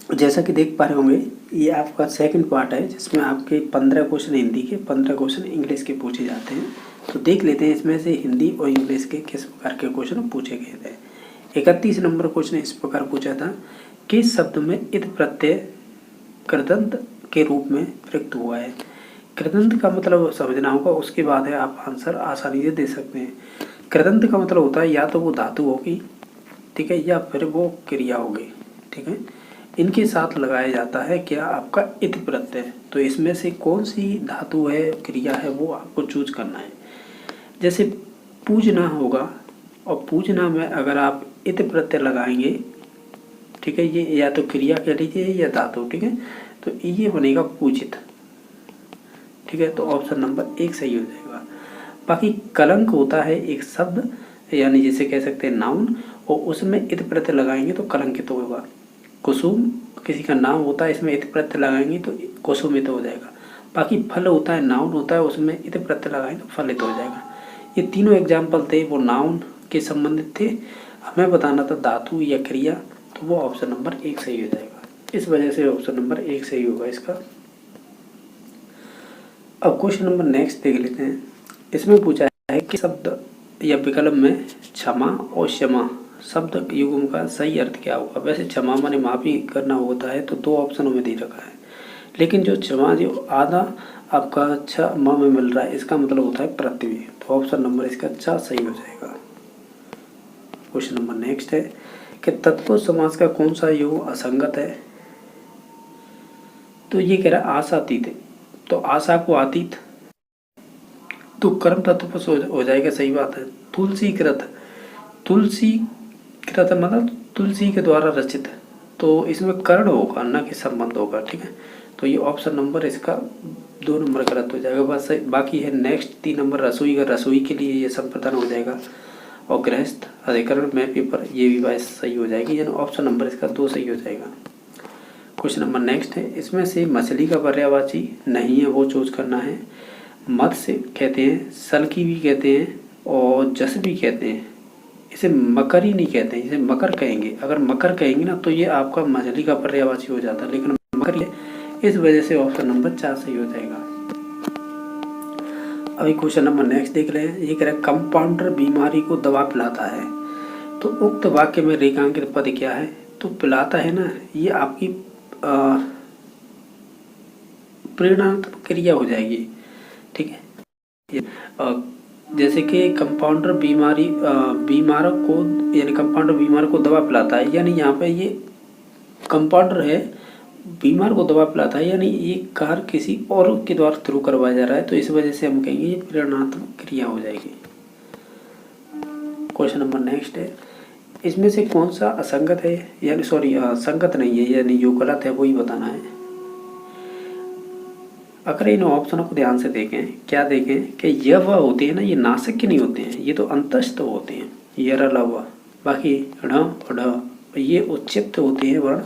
जैसा कि देख पा रहे होंगे, ये आपका सेकंड पार्ट है जिसमें आपके 15 क्वेश्चन हिंदी के, 15 क्वेश्चन इंग्लिश के पूछे जाते हैं। तो देख लेते हैं इसमें से हिंदी और इंग्लिश के किस प्रकार के क्वेश्चन पूछे गए थे। 31 नंबर क्वेश्चन इस प्रकार पूछा था, किस शब्द में इत प्रत्यय कृदंत के रूप में प्रयुक्त हुआ है। कृदंत का मतलब समझना होगा, उसके बाद है आप आंसर आसानी से दे सकते हैं। कृदंत का मतलब होता है या तो वो धातु होगी, ठीक है, या फिर वो क्रिया होगी, ठीक है। इनके साथ लगाया जाता है क्या, आपका इत प्रत्यय। तो इसमें से कौन सी धातु है, क्रिया है, वो आपको चूज करना है। जैसे पूजना होगा, और पूजना में अगर आप इत प्रत्यय लगाएंगे, ठीक है, ये या तो क्रिया कह लीजिए या धातु, ठीक है, तो ये बनेगा पूजित, ठीक है। तो ऑप्शन नंबर 1 सही हो जाएगा। बाकी कलंक होता है एक शब्द, यानी जिसे कह सकते हैं नाउन, और उसमें इत प्रत्यय लगाएंगे तो कलंकित होगा। कुसुम किसी का नाम होता है, इसमें इत प्रत्यय लगाएंगे तो कुसुमित हो जाएगा। बाकी फल होता है, नाउन होता है, उसमें इत प्रत्यय लगाएंगे तो फलित हो जाएगा। ये तीनों एग्जाम्पल थे, वो नाउन के संबंधित थे। हमें बताना था धातु या क्रिया, तो वो ऑप्शन नंबर 1 सही हो जाएगा। इस वजह से ऑप्शन नंबर 1 सही होगा इसका। अब क्वेश्चन नंबर नेक्स्ट देख लेते हैं। इसमें पूछा है कि शब्द या विकल्प में क्षमा और क्षमा शब्द युग्म का सही अर्थ क्या होगा। वैसे क्षमा माने माफी करना होता है, तो 2 ऑप्शनों में दे रखा है, लेकिन जो क्षमा जो आधा आपका क्षमा में मिल रहा है, इसका मतलब होता है पृथ्वी। तो ऑप्शन नंबर इसका 4 सही हो जाएगा। क्वेश्चन नंबर नेक्स्ट है कि तत्पुरुष समास का कौन सा युग असंगत है। तो ये कह रहा है आशातीत है, तो आशा को अतीत, तो कर्म तत्पुरुष हो जाएगा, सही बात है। तुलसी कृत, तुलसी कृत मतलब तुलसी के द्वारा रचित, तो इसमें कर्ण होगा, न कि संबंध होगा, ठीक है। तो ये ऑप्शन नंबर इसका 2 नंबर गलत हो जाएगा। बस बाकी है नेक्स्ट 3 नंबर रसोई का, रसोई के लिए ये संप्रदान हो जाएगा। और गृहस्थ अधिकरण में पेपर, ये भी बात सही हो जाएगी, यानी ऑप्शन नंबर इसका 2 सही हो जाएगा। क्वेश्चन नंबर नेक्स्ट है, इसमें से मछली का पर्यायवाची नहीं है, वो चूज करना है। मत्स्य कहते हैं, सलकी भी कहते हैं, और जस भी कहते हैं। इसे मकर ही नहीं कहते हैं, इसे मकर कहेंगे। अगर मकर कहेंगे ना, तो ये आपका मछली का पर्यायवाची हो जाता है, लेकिन मकर है, इस वजह से ऑप्शन नंबर 4 सही हो जाएगा। अभी क्वेश्चन नंबर नेक्स्ट देख रहे हैं। ये कह रहा है कंपाउंडर बीमारी को दवा पिलाता है, तो उक्त वाक्य में रेखांकित पद क्या है। तो पिलाता है ना, ये आपकी प्रेरणात्मक क्रिया हो जाएगी, ठीक है। जैसे कि कंपाउंडर बीमार को, यानी कंपाउंडर बीमार को दवा पिलाता है, यानी यहाँ पे ये कंपाउंडर है, बीमार को दवा पिलाता है, यानी ये कार्य किसी और के द्वारा थ्रू करवाया जा रहा है, तो इस वजह से हम कहेंगे ये प्रेरणात्मक क्रिया हो जाएगी। क्वेश्चन नंबर नेक्स्ट है, इसमें से कौन सा असंगत है, यानी सॉरी संगत नहीं है, यानी जो गलत है वही बताना है। अगर इन ऑप्शनों को ध्यान से देखें, क्या देखें कि यह वह होते हैं ना, ये नासिक के नहीं होते हैं, ये तो अंतस्थ होते हैं, ये र ल व। बाकी ढ ये उच्चित होते हैं वर्ण,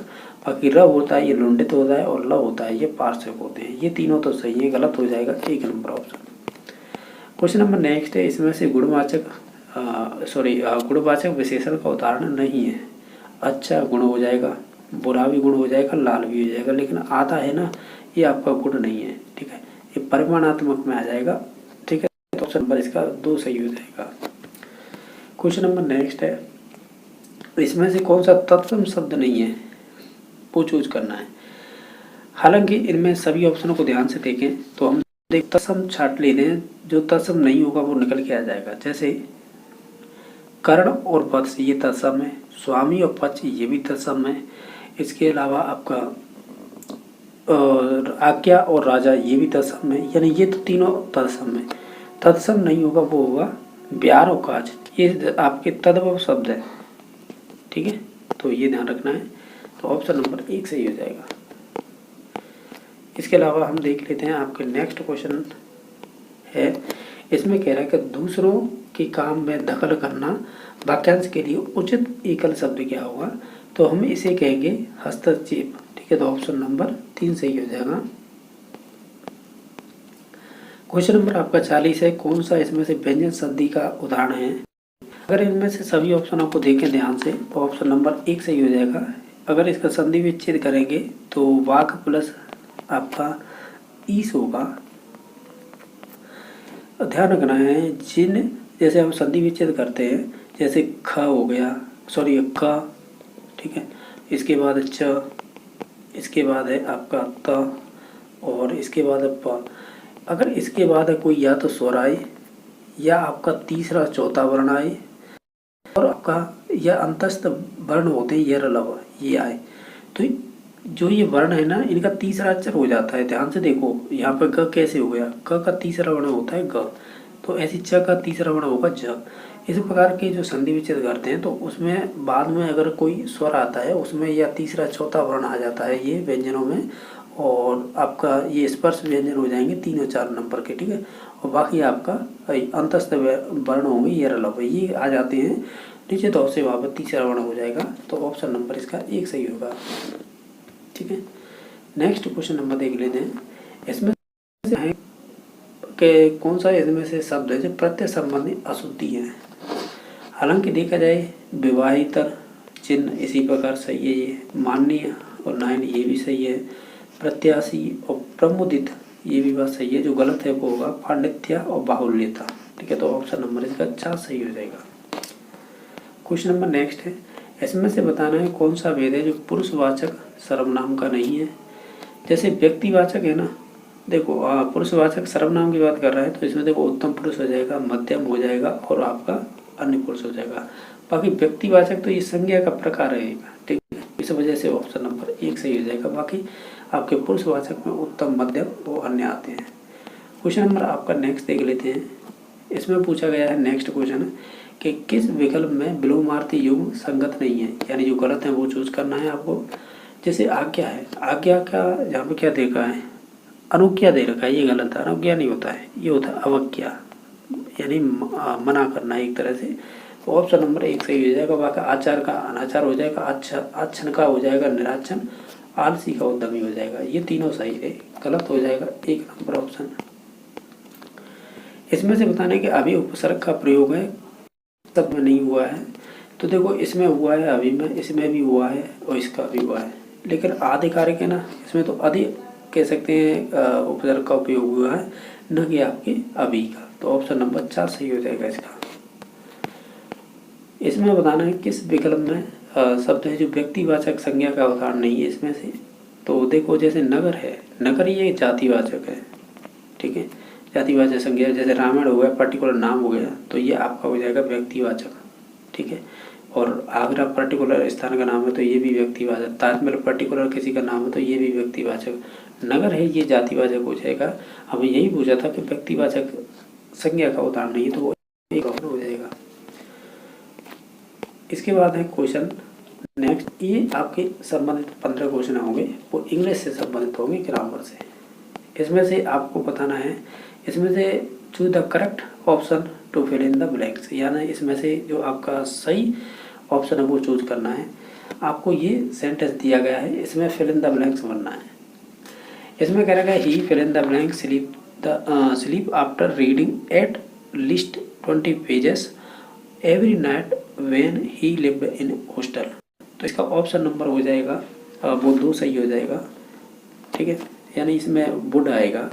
बाकी र होता है ये लुंडित होता है, और ल होता है ये पार्श्विक होते हैं। ये तीनों तो सही है, गलत हो जाएगा 1 number option. Question number next है, इसमें से गुणवाचक विशेषण का उदाहरण नहीं है। अच्छा गुण हो जाएगा, बुरा भी गुण हो जाएगा, लाल भी हो जाएगा, लेकिन आधा है ना, ये आपका गुण नहीं है, ठीक है, ये परिमाणात्मक में आ जाएगा, ठीक है। तो ऑप्शन नंबर इसका 2 सही हो जाएगा। क्वेश्चन नंबर नेक्स्ट है, इसमें से कौन सा तत्सम शब्द नहीं है, वो चूज करना है। हालांकि इनमें सभी ऑप्शनों को ध्यान से देखें तो हम तत्सम छाट लेते हैं, जो तत्सम नहीं होगा वो निकल के आ जाएगा। जैसे कर्ण और वत्स ये तत्सम है, स्वामी और पक्ष ये भी तत्सम है। इसके अलावा आपका आज्ञा और राजा ये भी तत्सम है, यानी ये तो तीनों तत्सम है। तत्सम नहीं होगा वो होगा ब्यार और काज, ये आपके तद्भव शब्द है, ठीक है, तो ये ध्यान रखना है। तो ऑप्शन नंबर 1 सही हो जाएगा। इसके अलावा हम देख लेते हैं आपके नेक्स्ट क्वेश्चन है, इसमें कह रहा है कि दूसरों के काम में दखल करना वाक्यांश के लिए उचित एकल शब्द क्या होगा। तो हम इसे कहेंगे हस्तक्षेप, ठीक है, तो ऑप्शन नंबर 3 सही हो जाएगा। क्वेश्चन नंबर आपका 40 है, कौन सा इसमें से व्यंजन संधि का उदाहरण है। अगर इनमें से सभी ऑप्शनों को देखें ध्यान से, तो ऑप्शन नंबर 1 सही हो जाएगा। अगर इसका संधि विच्छेद करेंगे तो वाक प्लस आपका ईस होगा। ध्यान रखना है जिन जैसे हम संधि विच्छेद करते हैं, जैसे ख हो गया, सॉरी क, ठीक है, इसके बाद च, इसके बाद है आपका त, और इसके बाद प। अगर इसके बाद कोई या तो स्वर आए या आपका तीसरा चौथा वर्ण आए और आपका या अंतस्थ वर्ण होते हैं य लव ये आए, तो जो ये वर्ण है ना इनका तीसरा अक्षर हो जाता है। ध्यान से देखो यहाँ पर ग कैसे हो गया, क का तीसरा वर्ण होता है ग, तो ऐसे च का तीसरा वर्ण होगा ज। इस प्रकार के जो संधि विच्छेद करते हैं तो उसमें बाद में अगर कोई स्वर आता है उसमें या तीसरा चौथा वर्ण आ जाता है ये व्यंजनों में, और आपका ये स्पर्श व्यंजन हो जाएंगे 3 और 4 नंबर के, ठीक है। और बाकी आपका अंतस्थ वर्ण होंगे ये लव ये आ जाते हैं नीचे, तो से वहाँ पर तीसरा वर्ण हो जाएगा। तो ऑप्शन नंबर इसका 1 सही होगा, ठीक है। नेक्स्ट क्वेश्चन नंबर देख लेते हैं। इसमें है कि कौन सा इसमें से शब्द है जो प्रत्यय संबंधी अशुद्धि है। हालांकि देखा जाए विवाहितर चिन्ह इसी प्रकार सही है, ये माननीय और नायन ये भी सही है, प्रत्याशी और प्रमुदित ये भी बात सही है। जो गलत है वो होगा पांडित्य और बाहुल्यता, ठीक है। तो ऑप्शन नंबर इसका 4 सही हो जाएगा। क्वेश्चन नंबर नेक्स्ट है, इसमें से बताना है कौन सा भेद है जो पुरुषवाचक सर्वनाम का नहीं है। जैसे व्यक्तिवाचक है ना, देखो पुरुषवाचक सर्वनाम की बात कर रहा है तो इसमें देखो उत्तम पुरुष हो जाएगा, मध्यम हो जाएगा और आपका अन्य पुरुष हो जाएगा। बाकी व्यक्तिवाचक तो ये संज्ञा का प्रकार रहेगा, ठीक है। इस वजह से ऑप्शन नंबर 1 सही हो जाएगा। बाकी आपके पुरुषवाचक में उत्तम, मध्यम वो अन्य आते हैं। क्वेश्चन नंबर आपका नेक्स्ट देख लेते हैं। इसमें पूछा गया है नेक्स्ट क्वेश्चन कि किस विकल्प में विलोमार्थी युग्म संगत नहीं है, यानी जो गलत है वो चूज करना है आपको। जैसे आज्ञा है, आज्ञा का यहाँ पे क्या देखा है, अनुज्ञा दे रखा है, ये गलत है, अनुज्ञा नहीं होता है, ये होता है अवज्ञा, यानी मना करना है एक तरह से। ऑप्शन नंबर 1 सही हो जाएगा। बाकी आचार का अनाचार हो जाएगा, आच्छन का हो जाएगा निराचन, आलसी का उद्यमी हो जाएगा। ये तीनों सही है, गलत हो जाएगा 1 नंबर ऑप्शन। इसमें से बताने के अभी उपसर्ग का प्रयोग है तब में नहीं हुआ है, तो देखो इसमें हुआ है, अभी में इसमें भी हुआ है और इसका भी हुआ है, लेकिन आधिकारिक है ना इसमें तो अधिक कह सकते हैं उपसर्ग का उपयोग हुआ है, न कि आपके अभी का। तो ऑप्शन नंबर 4 सही हो जाएगा इसका। इसमें बताना है किस विकल्प में शब्द है जो व्यक्तिवाचक संज्ञा का उदाहरण नहीं है इसमें से। तो देखो जैसे नगर है, नगर ये जातिवाचक है, ठीक है, जातिवाचक संज्ञा। जैसे रामायण हो गया पर्टिकुलर नाम हो गया तो ये आपका हो जाएगा व्यक्तिवाचक, ठीक है। और आगरा पर्टिकुलर स्थान का नाम है तो ये भी व्यक्तिवाचक, ताजमहल पर्टिकुलर किसी का नाम है तो ये भी व्यक्तिवाचक। नगर है ये जातिवाचक हो जाएगा। हमें यही पूछा था कि व्यक्तिवाचक संज्ञा का उदाहरण नहीं है, तो वो एक ऑप्शन हो जाएगा। इसके बाद है क्वेश्चन नेक्स्ट, ये आपके संबंधित 15 क्वेश्चन होंगे, वो इंग्लिश से संबंधित होंगे, ग्रामर से। इसमें से आपको बताना है, इसमें से choose the correct option to fill in the blanks, यानी इसमें से जो आपका सही ऑप्शन है वो चूज करना है। आपको ये सेंटेंस दिया गया है, इसमें फिल इन द ब्लैंक्स बनना है। इसमें कह रखा है he fill in the blank sleep after reading at least 20 pages every night when he lived in hostel. तो इसका ऑप्शन नंबर हो जाएगा वो 2 सही हो जाएगा, ठीक है, यानी इसमें वुड आएगा।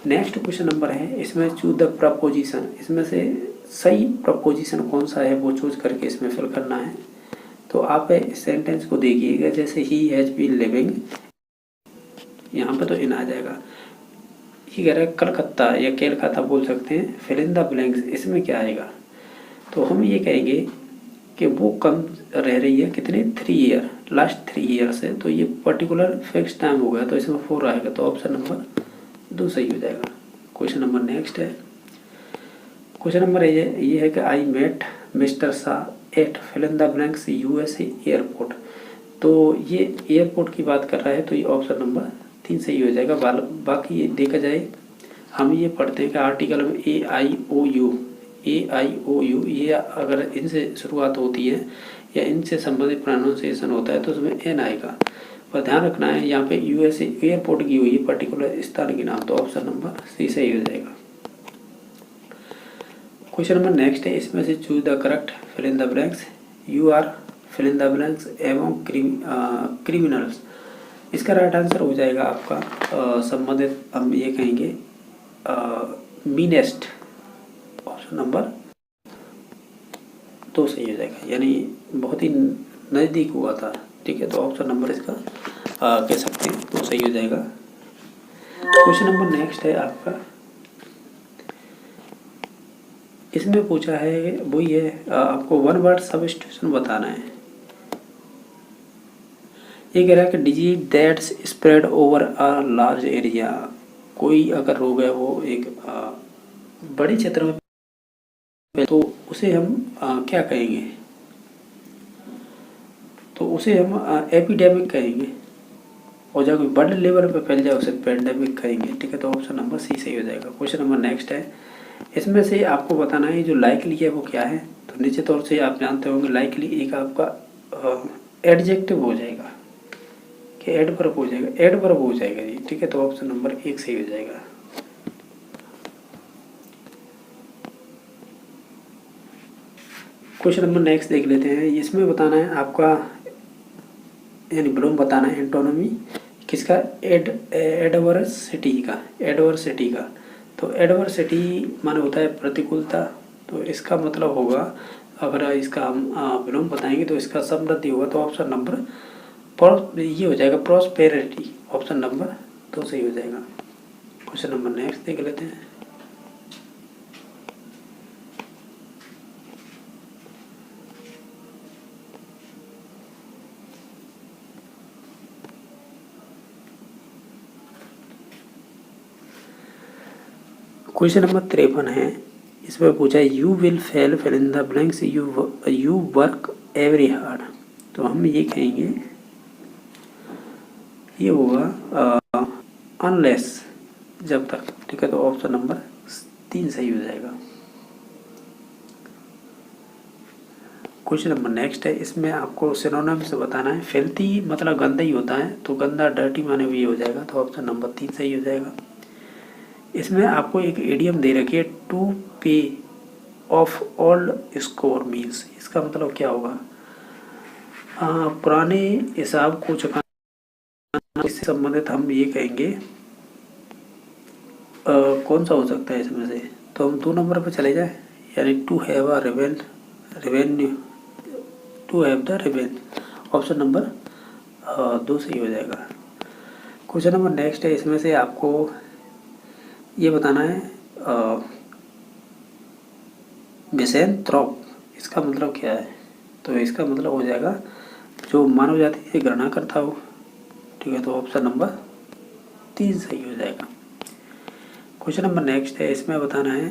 नेक्स्ट क्वेश्चन नंबर है, इसमें चूज द प्रपोजिशन, इसमें से सही प्रपोजिशन कौन सा है वो चूज करके इसमें फिल करना है। तो आप इस सेंटेंस को देखिएगा, जैसे ही हैज बीन लिविंग, यहाँ पे तो इन आ जाएगा। ये कह रहा है कलकत्ता या केलकाता बोल सकते हैं, फिल इन द ब्लैंक्स, इसमें क्या आएगा। तो हम ये कहेंगे कि वो कम रह रही है, कितने 3 ईयर, लास्ट 3 ईयर से, तो ये पर्टिकुलर फिक्स टाइम हो गया तो इसमें 4 आएगा। तो ऑप्शन नंबर 2 सही हो जाएगा। क्वेश्चन नंबर नेक्स्ट है, क्वेश्चन नंबर ये है कि I met mister Shah at fill in the blanks USA airport. तो ये एयरपोर्ट की बात कर रहा है, तो ये ऑप्शन नंबर 3 सही हो जाएगा। बाकी ये देखा जाए, हम ये पढ़ते हैं कि आर्टिकल में AIOU ये अगर इनसे शुरुआत होती है या इनसे संबंधित प्रोनाउंसिएशन होता है तो उसमें एन आएगा। पर ध्यान रखना है यहाँ पे यूएसए एयरपोर्ट की हुई है पर्टिकुलर स्थान के नाम, तो ऑप्शन नंबर सी सही हो जाएगा। क्वेश्चन नंबर नेक्स्ट है, इसमें से choose the correct fill in the blanks. You are fill in the blanks एवं क्रिमिनल्स। इसका राइट आंसर हो जाएगा आपका संबंधित, हम ये कहेंगे मीनेस्ट। ऑप्शन नंबर 2 सही हो जाएगा, यानी बहुत ही नज़दीक हुआ था। ठीक है, तो ऑप्शन नंबर इसका कह सकते हैं तो सही हो जाएगा। क्वेश्चन नंबर नेक्स्ट है आपका, इसमें पूछा है वही है, आपको वन वर्ड सब्स्टिट्यूशन बताना है। ये कह रहा है कि disease that's spread over a large area. कोई अगर रोग है वो एक बड़े क्षेत्र में, तो उसे हम क्या कहेंगे, तो उसे हम एपिडेमिक कहेंगे, और जब बड़े लेवल पे फैल जाए उसे पेंडेमिक कहेंगे। ठीक है, तो ऑप्शन नंबर सी सही हो जाएगा। क्वेश्चन नंबर नेक्स्ट है, इसमें से आपको बताना है जो लाइकली है वो क्या है। तो निश्चित तौर से आप जानते होंगे लाइकली एक आपका एडजेक्टिव हो जाएगा कि एडवर्ब हो जाएगा, एडवर्ब हो जाएगा ये। ठीक है, तो ऑप्शन नंबर 1 सही हो जाएगा। क्वेश्चन नंबर नेक्स्ट देख लेते हैं, इसमें बताना है आपका, यानी ब्लूम बताना है एंटोनोमी किसका, एडवर्सिटी का, एडवर्सिटी का। तो एडवर्सिटी माने होता है प्रतिकूलता, तो इसका मतलब होगा, अगर इसका हम विलोम बताएंगे तो इसका समृद्धि होगा। तो ऑप्शन नंबर ये हो जाएगा प्रॉस्पेरिटी। ऑप्शन नंबर 2 सही हो जाएगा। क्वेश्चन नंबर नेक्स्ट देख लेते हैं, क्वेश्चन नंबर 53 है। इसमें पूछा है you will fail fill in the blanks you work every hard. तो हम ये कहेंगे, ये होगा अनलेस, जब तक। ठीक है, तो ऑप्शन नंबर 3 सही हो जाएगा। क्वेश्चन नंबर नेक्स्ट है, इसमें आपको सिनोनिम्स बताना है। फिल्थी मतलब गंदा ही होता है, तो गंदा डर्टी माने भी हो जाएगा, तो ऑप्शन नंबर 3 सही हो जाएगा। इसमें आपको एक इडियम दे रखी है, टू पे ऑफ ओल्ड स्कोर मीन्स। इसका मतलब क्या होगा, पुराने हिसाब को चुकाना। इससे संबंधित हम ये कहेंगे कौन सा हो सकता है इसमें से, तो हम 2 नंबर पर चले जाए, यानी to have a revenue, to have the revenue. Option number 2 सही हो जाएगा। क्वेश्चन नंबर नेक्स्ट है, इसमें से आपको ये बताना है मिसेंथ्रोप, इसका मतलब क्या है। तो इसका मतलब हो जाएगा जो मानव जाति से घृणा करता हो। ठीक है, तो ऑप्शन नंबर 3 सही हो जाएगा। क्वेश्चन नंबर नेक्स्ट है, इसमें बताना है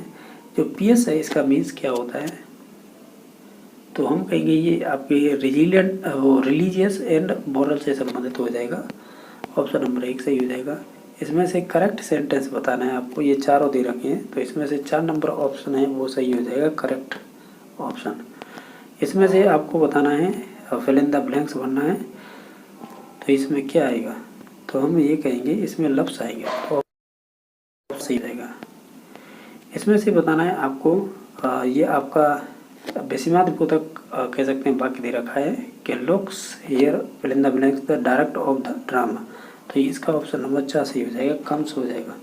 जो पीएस है इसका मीन्स क्या होता है। तो हम कहेंगे ये आपके रिजिलियंट वो रिलीजियस एंड मॉरल से संबंधित हो जाएगा। ऑप्शन नंबर 1 सही हो जाएगा। इसमें से करेक्ट सेंटेंस बताना है आपको, ये चारों दे रखे हैं, तो इसमें से 4 नंबर ऑप्शन है वो सही हो जाएगा, करेक्ट ऑप्शन। इसमें से आपको बताना है फिल इन द ब्लैंक्स भरना है, तो इसमें क्या आएगा, तो हम ये कहेंगे इसमें लफ्ज़ आएंगे, तो सही रहेगा। इसमें से बताना है आपको ये आपका बेसिमादिपोतक कह सकते हैं वाक्य दे रखा है कि looks here fill in the blanks the direct of the drama. तो इसका ऑप्शन नंबर 4 सही हो जाएगा, कम्स हो जाएगा।